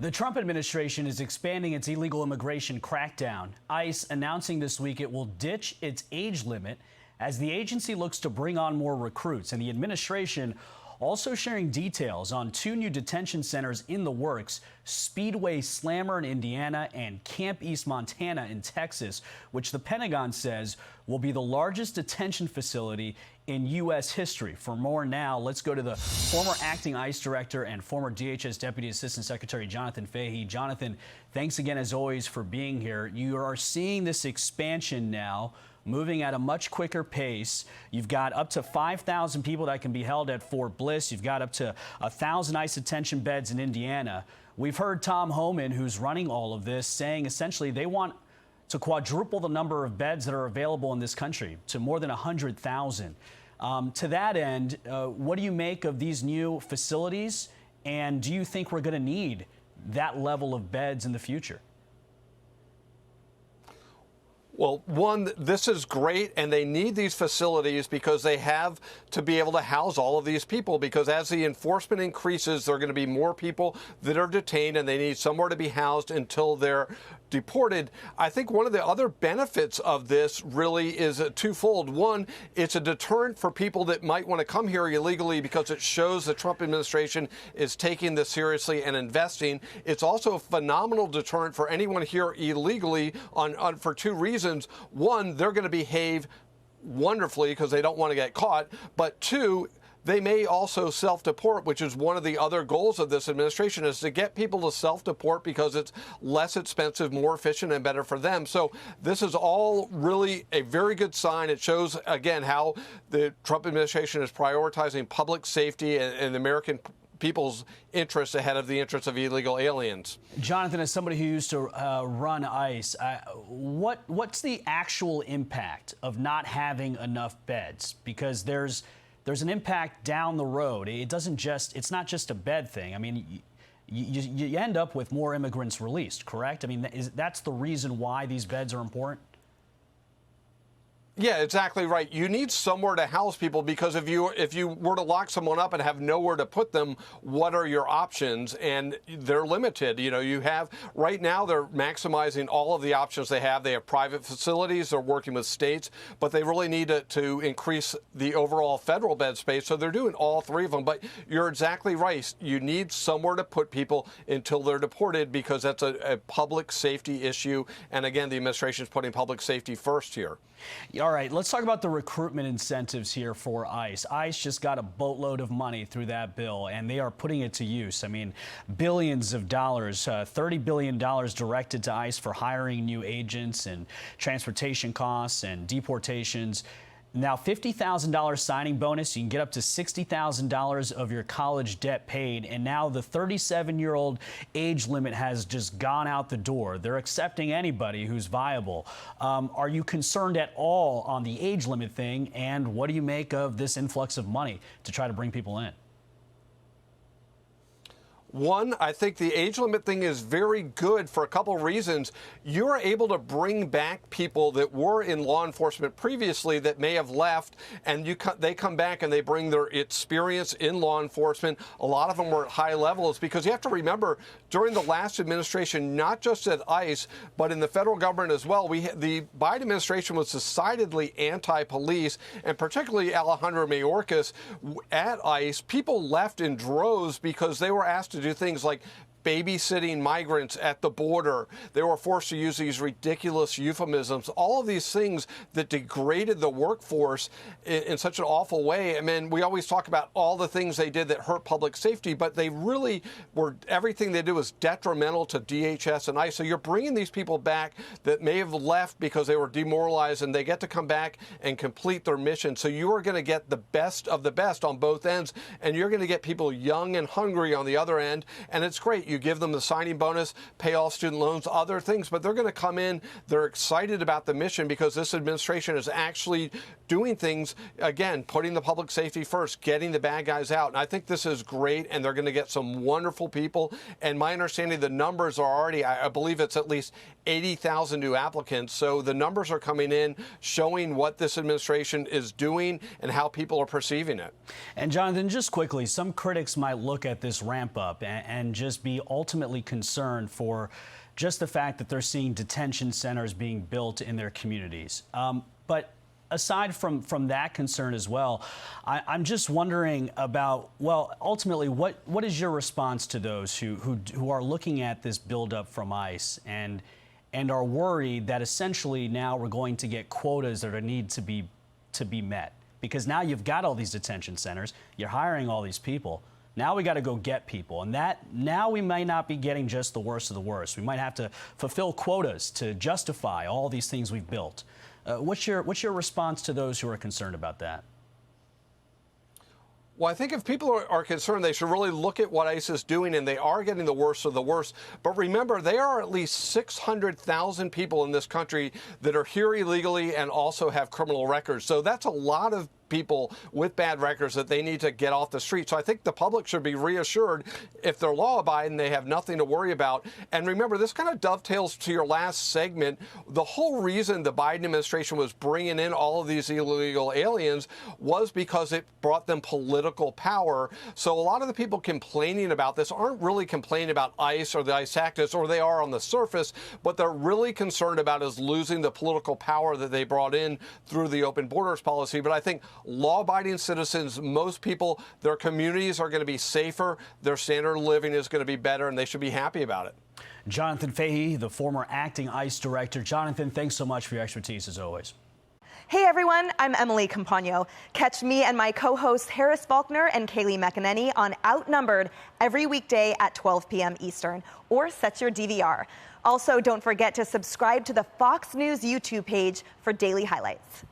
The Trump administration is expanding its illegal immigration crackdown. ICE announcing this week it will ditch its age limit as the agency looks to bring on more recruits. And the administration also sharing details on two new detention centers in the works, Speedway Slammer in Indiana and Camp East Montana in Texas, which the Pentagon says will be the largest detention facility in U.S. history. For more now, let's go to the former acting ICE director and former DHS Deputy Assistant Secretary Jonathan Fahey. Jonathan, thanks again, as always, for being here. You are seeing this expansion now, moving at a much quicker pace. You've got up to 5,000 people that can be held at Fort Bliss. You've got up to 1,000 ICE detention beds in Indiana. We've heard Tom Homan, who's running all of this, saying essentially they want to quadruple the number of beds that are available in this country to more than 100,000. To that end, what do you make of these new facilities? And do you think we're going to need that level of beds in the future? Well, one, this is great, and they need these facilities because they have to be able to house all of these people, because as the enforcement increases, there are going to be more people that are detained, and they need somewhere to be housed until they're deported. I think one of the other benefits of this really is twofold. One, it's a deterrent for people that might want to come here illegally because it shows the Trump administration is taking this seriously and investing. It's also a phenomenal deterrent for anyone here illegally for two reasons. One, they're going to behave wonderfully because they don't want to get caught. But two, they may also self-deport, which is one of the other goals of this administration, is to get people to self-deport because it's less expensive, more efficient, and better for them. So this is all really a very good sign. It shows, again, how the Trump administration is prioritizing public safety and the American people's interests ahead of the interests of illegal aliens. Jonathan, as somebody who used to run ICE, what's the actual impact of not having enough beds? Because there's an impact down the road. It's not just a bed thing. I mean, you end up with more immigrants released, correct? I mean, that's the reason why these beds are important? Yeah, exactly right. You need somewhere to house people, because if you were to lock someone up and have nowhere to put them, what are your options? And they're limited. You know, you have right now they're maximizing all of the options they have. They have private facilities. They're working with states, but they really need to increase the overall federal bed space. So they're doing all three of them. But you're exactly right. You need somewhere to put people until they're deported, because that's a public safety issue. And again, the administration is putting public safety first here. All right, let's talk about the recruitment incentives here for ICE. ICE just got a boatload of money through that bill, and they are putting it to use. I mean, billions of dollars, $30 billion directed to ICE for hiring new agents and transportation costs and deportations. Now, $50,000 signing bonus, you can get up to $60,000 of your college debt paid. And now the 37-year-old age limit has just gone out the door. They're accepting anybody who's viable. Are you concerned at all on the age limit thing? And what do you make of this influx of money to try to bring people in? One, I think the age limit thing is very good for a couple of reasons. You're able to bring back people that were in law enforcement previously that may have left, and they come back and they bring their experience in law enforcement. A lot of them were at high levels, because you have to remember, during the last administration, not just at ICE, but in the federal government as well, the Biden administration was decidedly anti-police, and particularly Alejandro Mayorkas at ICE. People left in droves because they were asked to do things like babysitting migrants at the border. They were forced to use these ridiculous euphemisms, all of these things that degraded the workforce in such an awful way. I mean, we always talk about all the things they did that hurt public safety, but they really everything they did was detrimental to DHS and ICE. So you're bringing these people back that may have left because they were demoralized, and they get to come back and complete their mission. So you are going to get the best of the best on both ends, and you're going to get people young and hungry on the other end, and it's great. You give them the signing bonus, pay off student loans, other things, but they're going to come in. They're excited about the mission because this administration is actually doing things, again, putting the public safety first, getting the bad guys out. And I think this is great, and they're going to get some wonderful people. And my understanding, the numbers are already, I believe it's at least 80,000 new applicants. So the numbers are coming in, showing what this administration is doing and how people are perceiving it. And Jonathan, just quickly, some critics might look at this ramp up and just be they ultimately concerned for just the fact that they're seeing detention centers being built in their communities. But aside from that concern as well, I'm just wondering about, well, ultimately, what is your response to those who are looking at this buildup from ICE and are worried that essentially now we're going to get quotas that need to be met? Because now you've got all these detention centers, you're hiring all these people. Now we got to go get people, and now we might not be getting just the worst of the worst. We might have to fulfill quotas to justify all these things we've built. What's your response to those who are concerned about that? Well, I think if people are concerned, they should really look at what ICE is doing, and they are getting the worst of the worst. But remember, there are at least 600,000 people in this country that are here illegally and also have criminal records. So that's a lot of people with bad records that they need to get off the street. So I think the public should be reassured if they're law-abiding, they have nothing to worry about. And remember, this kind of dovetails to your last segment. The whole reason the Biden administration was bringing in all of these illegal aliens was because it brought them political power. So a lot of the people complaining about this aren't really complaining about ICE or the ICE activists, or they are on the surface. What they're really concerned about is losing the political power that they brought in through the open borders policy. But I think law-abiding citizens, most people, their communities are going to be safer, their standard of living is going to be better, and they should be happy about it. Jonathan Fahey, the former acting ICE director. Jonathan, thanks so much for your expertise as always. Hey everyone, I'm Emily Campagno. Catch me and my co-hosts Harris Faulkner and Kaylee McEnany on Outnumbered every weekday at 12 p.m. Eastern, or set your DVR. Also, don't forget to subscribe to the Fox News YouTube page for daily highlights.